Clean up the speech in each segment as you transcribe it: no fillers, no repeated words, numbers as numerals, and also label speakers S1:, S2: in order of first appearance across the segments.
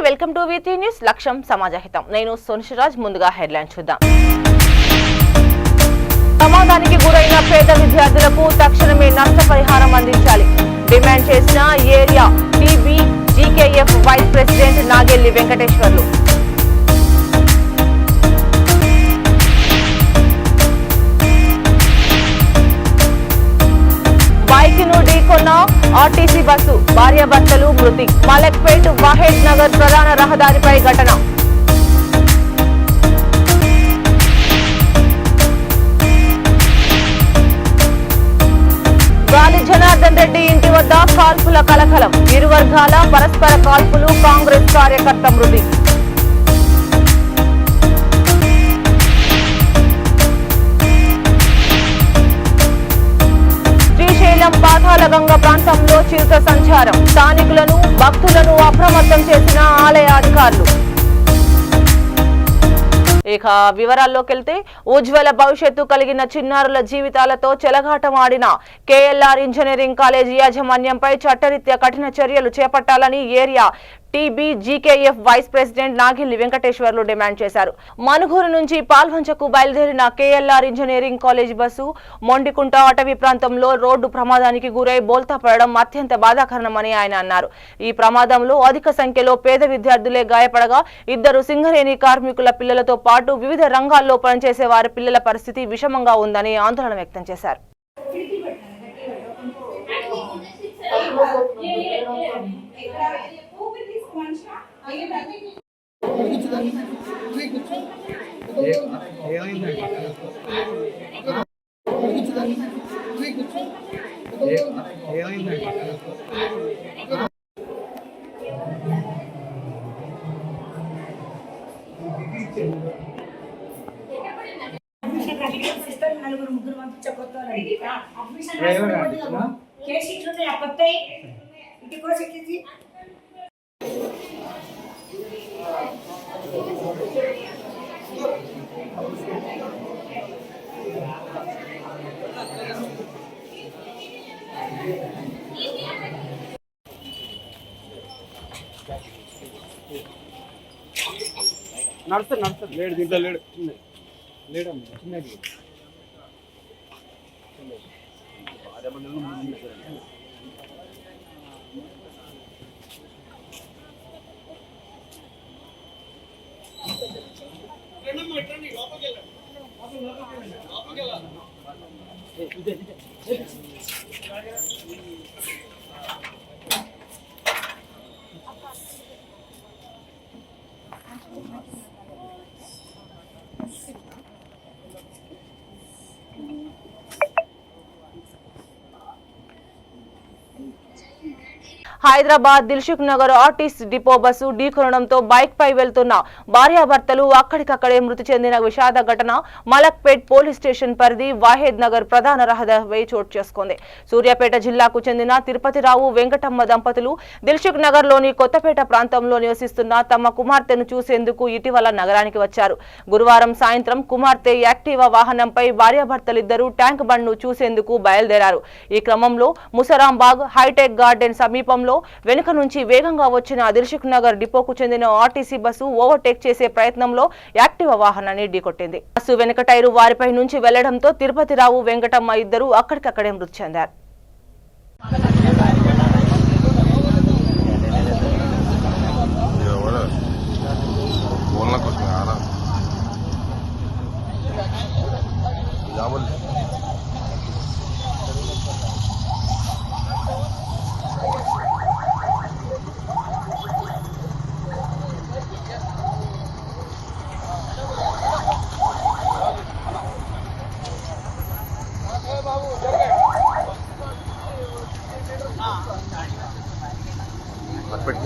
S1: Welcome to వీటీ news. లక్ష్యం సమాజహితం. నేను సోనిషరాజ్. ముందుగా హెడ్లైన్ చూద్దాం. ప్రమాదానికి గురైన పేద విద్యార్థులకు తక్షణమే నష్టపరిహారం అందించాలి డిమాండ్ చేసిన area TB GKF vice president Nagelli Venkateswarlu. Bike ను ఢీకొన్న ఆర్టీసీ బస్సు, భార్యాభర్తలు మృతి. మలక్పేట్ వాహెడ్ నగర్ ప్రధాన రహదారిపై ఘటన. గాలి జనార్దన్ రెడ్డి ఇంటి వద్ద కాల్పుల కలకలం. ఇరు వర్గాల పరస్పర కాల్పులు. కాంగ్రెస్ కార్యకర్త మృతి. పాతాళగంగ ప్రాంతంలో చిరుత సంచారం. స్థానికులను భక్తులను అప్రమత్తం చేసిన ఆలయ అధికారులు. ఇక వివరాల్లోకి వెళ్తే, ఉజ్వల భవిష్యత్తు కలిగిన చిన్నారుల జీవితాలతో చెలగాటమాడిన కేఎల్ఆర్ ఇంజనీరింగ్ కాలేజీ యాజమాన్యంపై చట్టరీత్యా కఠిన చర్యలు చేపట్టాలని area TB GKF vice president Nagelli Venkateswarlu demand చేశారు. మనుగూరు నుంచి పాల్వంచకు బయలుదేరిన KLR engineering college bus Mondikunta అటవీ ప్రాంతంలో రోడ్డు ప్రమాదానికి గురై బోల్తా పడడం అత్యంత బాధాకరమని ఆయన అన్నారు. ఈ ప్రమాదంలో అధిక సంఖ్యలో పేద విద్యార్థులే గాయపడగా, 2 సింగరేణి కార్మికుల పిల్లలతో పాటు వివిధ రంగాల్లో పనిచేసే వారి పిల్లల పరిస్థితి విషమంగా ఉందని ఆందోళన వ్యక్తం చేశారు.
S2: నలుగురు ముగ్గురు పంపించకపోతే ఇంటికి
S3: నడుస్తుంది లేడు దీంట్లో లేడమ్మ చిన్నది
S1: Hyderabad Dilsukhnagar RTC depot bus ఢీకొనడంతో బైక్ పై వెళ్తున్న భార్యాభర్తలు అక్కడికక్కడే మృతి చెందిన విషాద ఘటన మలక్పేట్ పోలీస్ స్టేషన్ పరిధి వాహెద్ నగర్ ప్రధాన రహదారిపై చోటు చేసుకుంది. సూర్యాపేట జిల్లాకు చెందిన తిరుపతిరావు వెంకటమ్మ దంపతులు దిల్సుఖ్ నగర్ లోని కొత్తపేట ప్రాంతంలో నివసిస్తున్న తమ కుమార్తెను చూసేందుకు ఇటీవల నగరానికి వచ్చారు. గురువారం సాయంత్రం కుమార్తె యాక్టివా వాహనంపై భార్యాభర్తలిద్దరూ ట్యాంక్ బండ్ ను చూసేందుకు బయలుదేరారు. ఈ క్రమంలో ముసరాంబాగ్ హైటెక్ గార్డెన్ సమీపంలో వెనుక నుంచి వేగంగా వచ్చిన దిల్సుఖ్ నగర్ డిపోకు చెందిన ఆర్టీసీ బస్సు ఓవర్టేక్ చేసే ప్రయత్నంలో యాక్టివా వాహనాన్ని ఢీకొట్టింది. బస్సు వెనుక టైరు వారిపై నుంచి వెళ్లడంతో తిరుపతిరావు వెంకటమ్మ ఇద్దరు అక్కడికక్కడే మృతి చెందారు.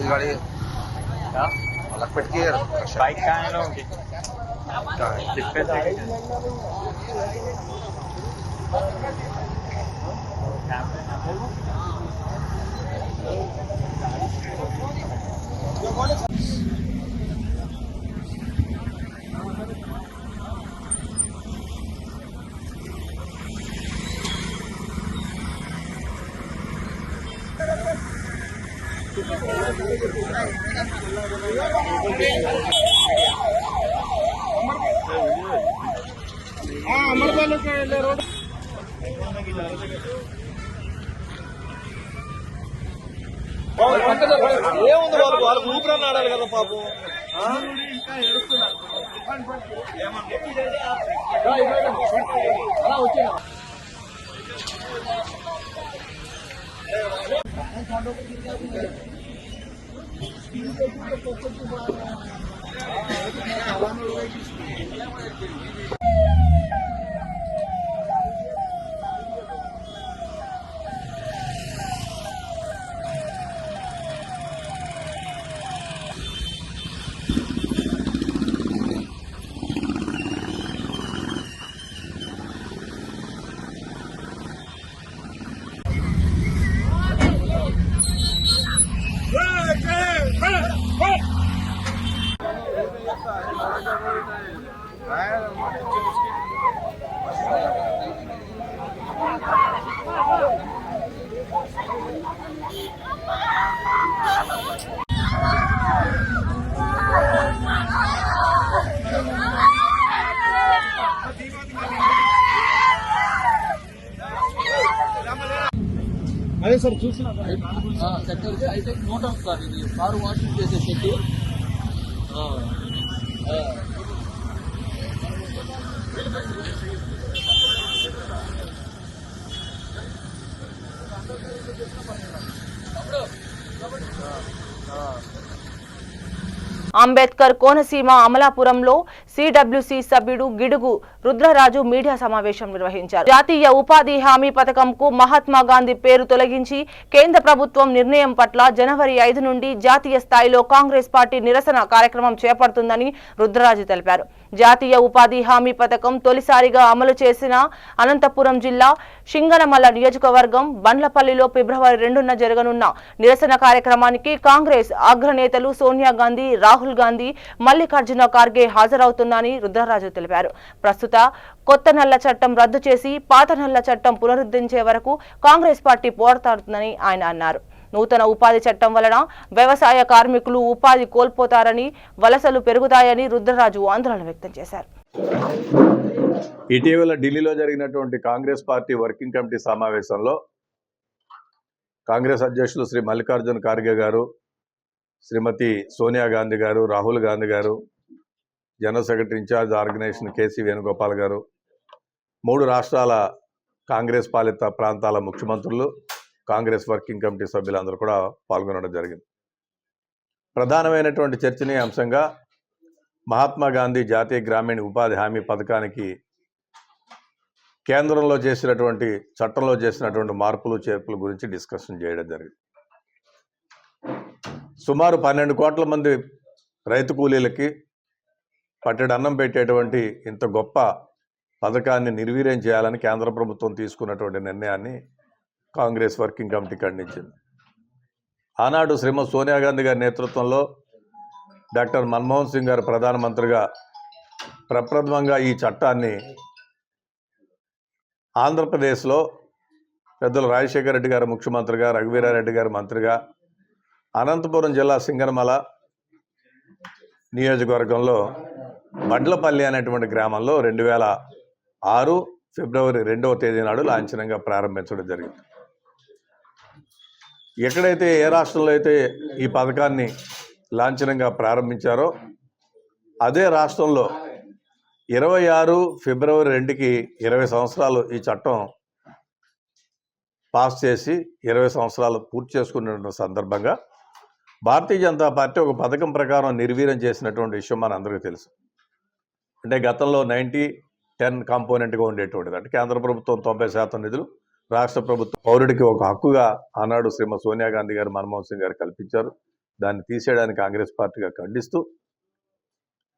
S4: गाड़ी लखपत की
S3: बाइक कहाँ है लोगों की
S4: Thank you.
S5: ఏముంది వాళ్ళు ఊపిరని ఆడాలి కదా పాపం.
S3: అదే సార్ చూసిన
S5: సెక్టర్ అయితే నోట్ ఆఫ్ సార్ ఇది కారు వాషింగ్ చేసే సెట్.
S1: అంబేద్కర్ కోనసీమ అమలాపురంలో సిడబ్ల్యూసి సభ్యుడు గిడుగు రుద్రరాజు మీడియా సమావేశం నిర్వహించారు. జాతీయ ఉపాధి హామీ పథకంకు మహాత్మా గాంధీ పేరు తొలగించి కేంద్ర ప్రభుత్వం నిర్ణయం పట్ల జనవరి 5 నుండి జాతీయ స్థాయిలో కాంగ్రెస్ పార్టీ నిరసన కార్యక్రమం చేపడుతుందని రుద్రరాజు తెలిపారు. జాతీయ ఉపాధి హామీ పథకం తొలిసారిగా అమలు చేసిన అనంతపురం జిల్లా సింగనమల నియోజకవర్గం బండ్లపల్లిలో ఫిబ్రవరి 2న జరగనున్న నిరసన కార్యక్రమానికి కాంగ్రెస్ అగ్రనేతలు సోనియా గాంధీ, రాహుల్ గాంధీ, మల్లికార్జున ఖార్గే హాజరవుతున్నారని రుద్రరాజు తెలిపారు. ప్రస్తుత కొత్త నల్ల చట్టం రద్దు చేసి పాత నల్ల చట్టం పునరుద్ధరించే వరకు కాంగ్రెస్ పార్టీ పోరాడుతుందని ఆయన అన్నారు. నూతన ఉపాధి చట్టం వలన వ్యవసాయ కార్మికులు ఉపాధి కోల్పోతారని, వలసలు పెరుగుతాయని రుద్రరాజు ఆందోళన వ్యక్తం చేశారు.
S6: ఇటీవల ఢిల్లీలో జరిగినటువంటి కాంగ్రెస్ పార్టీ వర్కింగ్ కమిటీ సమావేశంలో కాంగ్రెస్ అధ్యక్షులు శ్రీ మల్లికార్జున ఖార్గే గారు, శ్రీమతి సోనియా గాంధీ గారు, రాహుల్ గాంధీ గారు, general secretary in charge organisation KC Venugopal గారు, 3 రాష్ట్రాల కాంగ్రెస్ పాలిత ప్రాంతాల ముఖ్యమంత్రులు, కాంగ్రెస్ వర్కింగ్ కమిటీ సభ్యులందరూ కూడా పాల్గొనడం జరిగింది. ప్రధానమైనటువంటి చర్చనీయాంశంగా మహాత్మా గాంధీ జాతీయ గ్రామీణ ఉపాధి హామీ పథకానికి కేంద్రంలో చేసినటువంటి చట్టంలో చేసినటువంటి మార్పులు చేర్పుల గురించి డిస్కషన్ చేయడం జరిగింది. సుమారు 12 కోట్ల మంది రైతు కూలీలకి పట్టెడు అన్నం పెట్టేటువంటి ఇంత గొప్ప పథకాన్ని నిర్వీర్యం చేయాలని కేంద్ర ప్రభుత్వం తీసుకున్నటువంటి నిర్ణయాన్ని కాంగ్రెస్ వర్కింగ్ కమిటీ ఖండించింది. ఆనాడు శ్రీమతి సోనియా గాంధీ గారి నేతృత్వంలో డాక్టర్ మన్మోహన్ సింగ్ గారు ప్రధానమంత్రిగా ప్రప్రథమంగా ఈ చట్టాన్ని ఆంధ్రప్రదేశ్లో పెద్దలు రాజశేఖర రెడ్డి గారు ముఖ్యమంత్రిగా, రఘువీరారెడ్డి గారు మంత్రిగా, అనంతపురం జిల్లా సింగనమల నియోజకవర్గంలో బండ్లపల్లి అనేటువంటి గ్రామంలో 2006 ఫిబ్రవరి 2వ తేదీ నాడు లాంఛనంగా ప్రారంభించడం జరిగింది. ఎక్కడైతే ఏ రాష్ట్రంలో అయితే ఈ పథకాన్ని లాంఛనంగా ప్రారంభించారో అదే రాష్ట్రంలో 26 ఫిబ్రవరి 2కి 20 సంవత్సరాలు ఈ చట్టం పాస్ చేసి 20 సంవత్సరాలు పూర్తి చేసుకున్న సందర్భంగా భారతీయ జనతా పార్టీ ఒక పథకం ప్రకారం నిర్వీర్యం చేసినటువంటి విషయం మన అందరికీ తెలుసు. అంటే గతంలో 90-10 కాంపోనెంట్గా ఉండేటువంటిది. అంటే కేంద్ర ప్రభుత్వం 90% నిధులు, రాష్ట్ర ప్రభుత్వం పౌరుడికి ఒక హక్కుగా ఆనాడు శ్రీమతి సోనియా గాంధీ గారు, మన్మోహన్ సింగ్ గారు కల్పించారు. దాన్ని తీసేయడానికి కాంగ్రెస్ పార్టీగా ఖండిస్తూ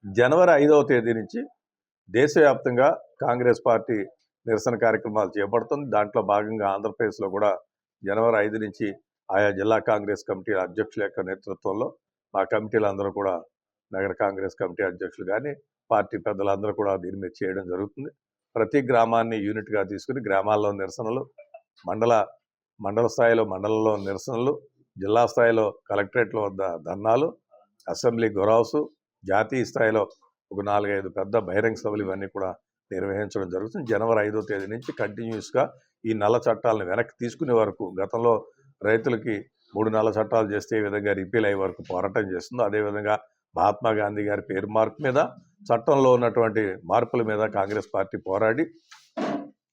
S6: జనవరి 5వ తేదీ నుంచి దేశవ్యాప్తంగా కాంగ్రెస్ పార్టీ నిరసన కార్యక్రమాలు చేపడుతుంది. దాంట్లో భాగంగా ఆంధ్రప్రదేశ్లో కూడా జనవరి 5 నుంచి ఆయా జిల్లా కాంగ్రెస్ కమిటీ అధ్యక్షుల యొక్క నేతృత్వంలో మా కమిటీలందరూ కూడా, నగర కాంగ్రెస్ కమిటీ అధ్యక్షులు కానీ పార్టీ పెద్దలందరూ కూడా దీని మీద చేయడం జరుగుతుంది. ప్రతి గ్రామాన్ని యూనిట్గా తీసుకుని గ్రామాల్లో నిరసనలు, మండల స్థాయిలో మండలంలో నిరసనలు, జిల్లా స్థాయిలో కలెక్టరేట్ల వద్ద ధర్నాలు, అసెంబ్లీ గొరవసు, జాతీయ స్థాయిలో ఒక 4-5 పెద్ద బహిరంగ సభలు ఇవన్నీ కూడా నిర్వహించడం జరుగుతుంది. జనవరి 5వ తేదీ నుంచి కంటిన్యూస్గా ఈ నల్ల చట్టాలను వెనక్కి తీసుకునే వరకు, గతంలో రైతులకి 3 నల్ల చట్టాలు చేస్తే ఈ విధంగా రిపీల్ అయ్యే వరకు పోరాటం చేస్తుందో, అదేవిధంగా మహాత్మా గాంధీ గారి పేరు మార్పు మీద, చట్టంలో ఉన్నటువంటి మార్పుల మీద కాంగ్రెస్ పార్టీ పోరాడి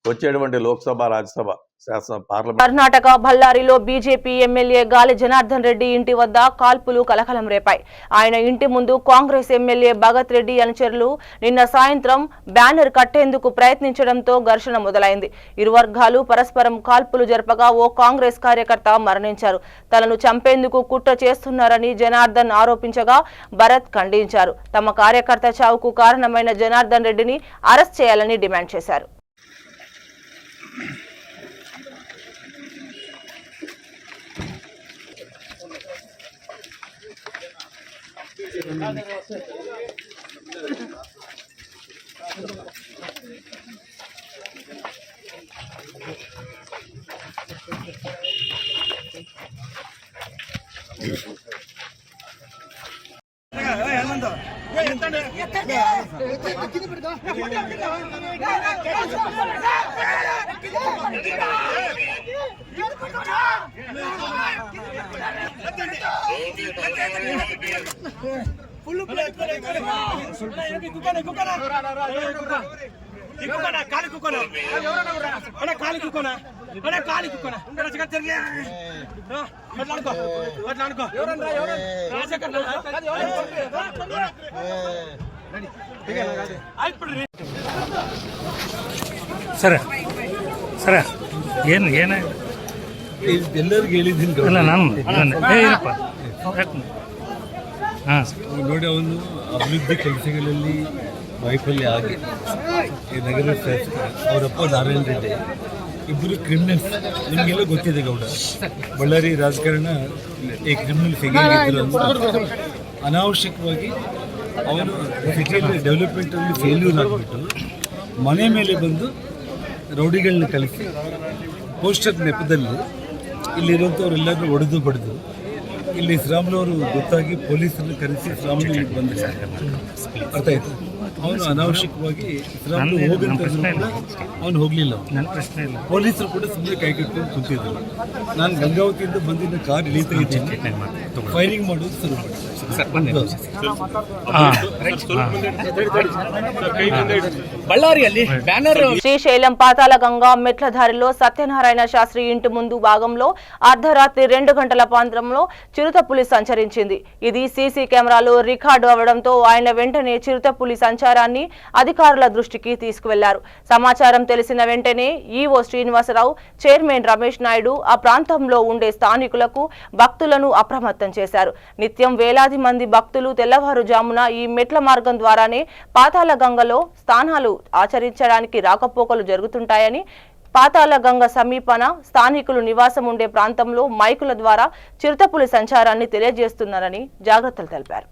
S6: వచ్చేటువంటి లోక్సభ, రాజ్యసభ, శాసన, పార్లమెంట్.
S1: కర్ణాటక బళ్ళారిలో బీజేపీ ఎమ్మెల్యే గాలి జనార్దన్ రెడ్డి ఇంటి వద్ద కాల్పులు కలకలం రేపాయి. ఆయన ఇంటి ముందు కాంగ్రెస్ ఎమ్మెల్యే భగత్ రెడ్డి అనుచరులు నిన్న సాయంత్రం బ్యానర్ కట్టేందుకు ప్రయత్నించడంతో ఘర్షణ మొదలైంది. ఇరు వర్గాలు పరస్పరం కాల్పులు జరపగా ఓ కాంగ్రెస్ కార్యకర్త మరణించారు. తనను చంపేందుకు కుట్ర చేస్తున్నారని జనార్దన్ ఆరోపించగా భరత్ ఖండించారు. తమ కార్యకర్త చావుకు కారణమైన జనార్దన్ రెడ్డిని అరెస్ట్ చేయాలని డిమాండ్ చేశారు.
S7: ಸರ ಸರ ಏನು ಏನಾಯ್ತು
S8: ಎಲ್ಲರಿಗೂ ಹೇಳಿದ್ದೀನಿ
S7: ಅಲ್ಲ ನಾನು ಏನಪ್ಪ ಹಾಂ
S8: ನೋಡಿ, ಅವನು ಅಭಿವೃದ್ಧಿ ಕೆಲಸಗಳಲ್ಲಿ ವೈಫಲ್ಯ ಆಗಿ ಈ ನಗರ ಶಾಸಕ ಅವರಪ್ಪ ನಾರಾಯಣ ರೆಡ್ಡಿ ಇಬ್ಬರು ಕ್ರಿಮಿನಲ್ಸ್. ನಿಮಗೆಲ್ಲ ಗೊತ್ತಿದೆ ಗೌಡ, ಬಳ್ಳಾರಿ ರಾಜಕಾರಣ ಈ ಕ್ರಿಮಿನಲ್ಸ್ ಹೇಗಿದ್ರು ಅಂತ ಅನಾವಶ್ಯಕವಾಗಿ ಅವನು ಸಿಟಿಯಲ್ಲಿ ಡೆವಲಪ್ಮೆಂಟಲ್ಲಿ ಫೇಲ್ಯೂರ್ ಆಗಿಬಿಟ್ಟು ಮನೆ ಮೇಲೆ ಬಂದು ರೌಡಿಗಳನ್ನ ಕಲಿಸಿ ಪೋಸ್ಟರ್ ನೆಪದಲ್ಲಿ ಇಲ್ಲಿರುವಂಥವ್ರೆಲ್ಲರೂ ಹೊಡೆದು ಬಡಿದು ಇಲ್ಲಿ ಶ್ರೀರಾಮುಲವರು ಗೊತ್ತಾಗಿ ಪೊಲೀಸರನ್ನು ಕರೆಸಿ ಶ್ರೀರಾಮುಲು ಇಲ್ಲಿ ಬಂದಿದ್ದಾರೆ. ಅರ್ಥ ಆಯ್ತು. ಅವನು ಅನಾವಶ್ಯಕವಾಗಿ ಶ್ರೀರಾಮುಲು ಹೋಗಂತಂದ್ರೂ ಕೂಡ ಅವನು ಹೋಗಲಿಲ್ಲ.
S7: ನನ್ನ ಪ್ರಶ್ನೆ ಇಲ್ಲ.
S8: ಪೊಲೀಸರು ಕೂಡ ಸುಮ್ಮನೆ ಕೈ ಕಟ್ಕೊಂಡು ಕುಂತಿದ್ರು. ನಾನು ಗಂಗಾವತಿಯಿಂದ ಬಂದಿದ್ದ ಕಾರ್ ಇಳಿತಾ ಇದ್ದೀನಿ, ಫೈರಿಂಗ್ ಮಾಡೋದು ಶುರು ಮಾಡಿ.
S5: బళ్ళారిಯಲ್ಲಿ బ్యానర్
S1: శ్రీశైలం పాతాళగంగా మెట్ల దారిలో సత్యనారాయణ శాస్త్రి ఇంటి ముందు భాగంలో అర్ధరాత్రి 2 గంటల ప్రాంతంలో చిరుతపులి సంచరించింది. ఇది సీసీ కెమెరాలో రికార్డు అవడంతో ఆయన వెంటనే చిరుతపులి సంచారాన్ని అధికారుల దృష్టికి తీసుకువెళ్లారు. సమాచారం తెలిసిన వెంటనే ఈవో శ్రీనివాసరావు, చైర్మన్ రమేష్ నాయుడు ఆ ప్రాంతంలో ఉండే స్థానికులకు, భక్తులను అప్రమత్తం చేశారు. నిత్యం వేలాది మంది భక్తులు తెల్లవారుజామున ఈ మెట్ల మార్గం ద్వారానే పాతాళగంగలో స్నానాలు ఆచరించడానికి రాకపోకలు జరుగుతుంటాయని, పాతాళగంగ సమీపన స్థానికులు నివాసం ఉండే ప్రాంతంలో మైకుల ద్వారా చిరుతపులి సంచారాన్ని తెలియజేస్తున్నారని జాగ్రత్తలు తెలిపారు.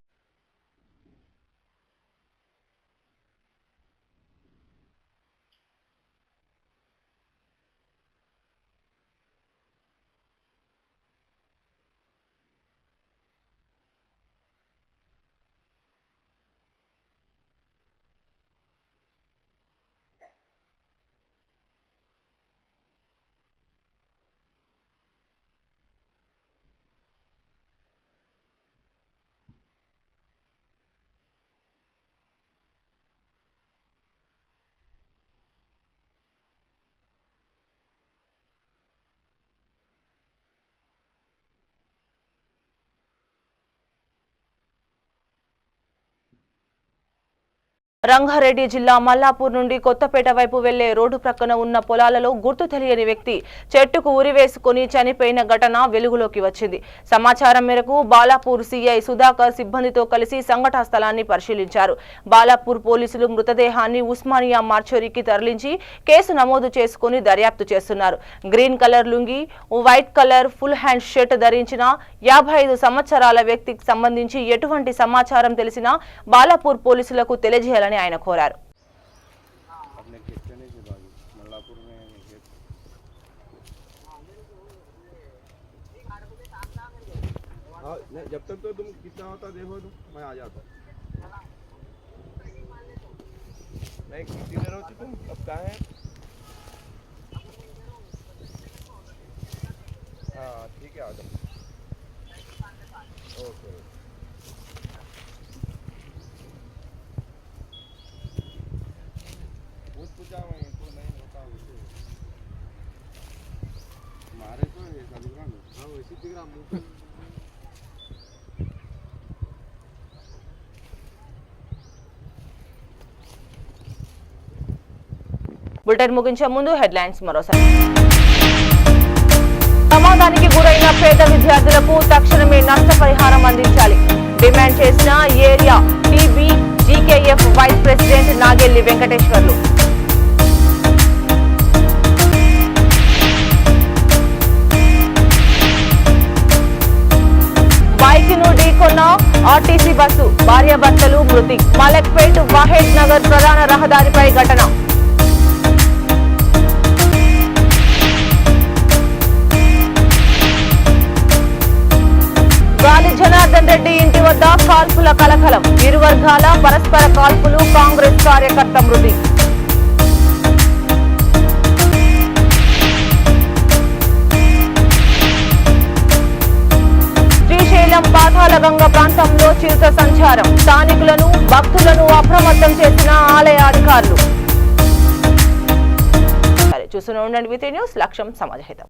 S1: రంగారెడ్డి జిల్లా మల్లాపూర్ నుండి కొత్తపేట వైపు వెళ్లే రోడ్డు ప్రక్కన ఉన్న పొలాలలో గుర్తు తెలియని వ్యక్తి చెట్టుకు ఉరివేసుకుని చనిపోయిన ఘటన వెలుగులోకి వచ్చింది. సమాచారం మేరకు బాలాపూర్ సీఐ సుధాకర్ సిబ్బందితో కలిసి సంఘటనా స్థలాన్ని పరిశీలించారు. బాలాపూర్ పోలీసులు మృతదేహాన్ని ఉస్మానియా మార్చోరీకి తరలించి కేసు నమోదు చేసుకుని దర్యాప్తు చేస్తున్నారు. Green colour lungi, white colour full hand shirt ధరించిన 55 సంవత్సరాల వ్యక్తికి సంబంధించి ఎటువంటి సమాచారం తెలిసినా బాలాపూర్ పోలీసులకు తెలియజేయాలని ఆయన కోరారు.
S3: नहीं, जब तक तो तुम कितना होता देखो तुम, मैं आ जाता। नहीं, कितनी देर होती तुम, अब कहाँ है? हाँ ठीक है, आ जाओ। ओके। पूछा मैं तो नहीं होता उसे मारे तो ऐसा दिख रहा है। हाँ वैसे दिख रहा मुँह।
S1: బులెటిన్ ముగించే ముందు హెడ్లైన్స్ మరోసారి. ప్రమాదానికి గురైన పేద విద్యార్థులకు తక్షణమే నష్టపరిహారం అందించాలి డిమాండ్ చేసిన area TB GKF vice president Nagelli Venkateswarlu. Bike ను ఢీకొన్న ఆర్టీసీ బస్సు, భార్యాభర్తలు మృతి. మలక్పేట్ వాహేద్ నగర్ ప్రధాన రహదారిపై ఘటన. గాలి జనార్దన్ రెడ్డి ఇంటి వద్ద కాల్పుల కలకలం. ఇరు వర్గాల పరస్పర కాల్పులు, కాంగ్రెస్ కార్యకర్త మృతి. శ్రీశైలం పాతాళగంగ ప్రాంతంలో చిరుత సంచారం. స్థానికులను భక్తులను అప్రమత్తం చేసిన ఆలయ అధికారులు. చూస్తూనే ఉండండి విత్ న్యూస్. లక్ష్యం సమాజహితం.